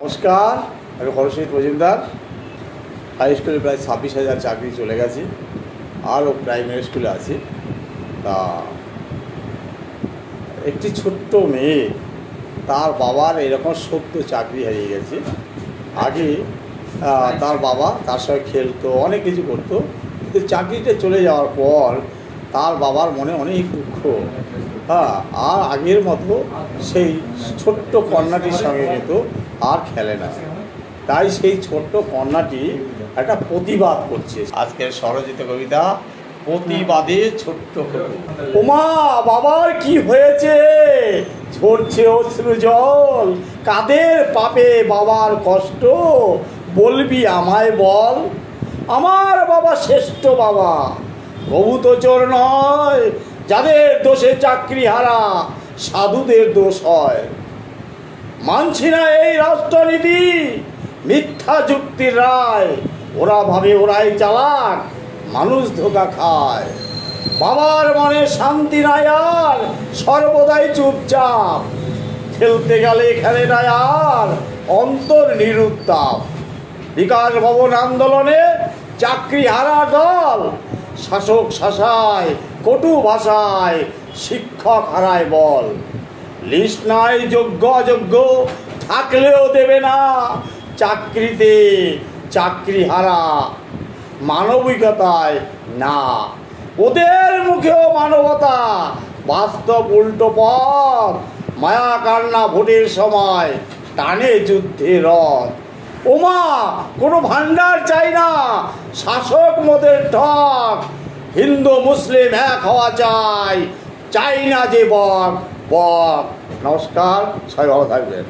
নমস্কার, আমি হরশীত মজুমদার। হাই স্কুলে প্রায় 26,000 চাকরি চলে গেছে, আরও প্রাইমারি স্কুলে আছি। তা একটি ছোট্ট মেয়ে, তার বাবার এরকম সত্য চাকরি হারিয়ে গেছে। আগে তার বাবা তার সঙ্গে খেলতো, অনেক কিছু করতো, কিন্তু চাকরিটা চলে যাওয়ার পর তার বাবার মনে অনেক দুঃখ। আর আগের মতো সেই ছোট্ট কন্যাটির সঙ্গে কিন্তু আর খেলে না। তাই সেই ছোট্ট কন্যাটি একটা প্রতিবাদ করছে। আজকের স্বরচিত কবিতা প্রতিবাদে ছোট্ট কবি। ওমা, বাবার কি হয়েছে? ঝরছে অশ্রু জল, কাদের পাপে বাবার কষ্ট, বলবি আমায় বল। আমার বাবা শ্রেষ্ঠ বাবা, প্রভূত চোর নয়, যাদের দোষে চাকরি হারা সাধুদের দোষ হয়। মানছি না এই রাষ্ট্রনীতি, মিথ্যা যুক্তির রায়। ওরা ভাবে ওরাই চালাক, মানুষ ধোঁকা খায়। বাবার মনে শান্তি নাই আর, সর্বদাই চুপচাপ। খেলতে গেলে খেলে না আর, অন্তর নিরুত্তাপ। বিকাশ ভবন আন্দোলনে চাকরি হারা দল, শাসক শাসায় কটু ভাষায়, শিক্ষক হারায় বল। লিস্ট নাই যোগ্য অযোগ্য, থাকলেও দেবে না চাকরিতে চাকরি হারা, মানবিকতায় না। ওদের মুখেও মানবতা, বাস্তব উল্টো পথ। মায়া কান্না ভোটের সময়, টানে যুদ্ধের রথ। ওমা, কোনো ভান্ডার চাই না, শাসক মোদের ঠক। হিন্দু মুসলিম এক হওয়া চাই, চাই না যে বক বক। নমস্কার, সবাই ভালো থাকবেন।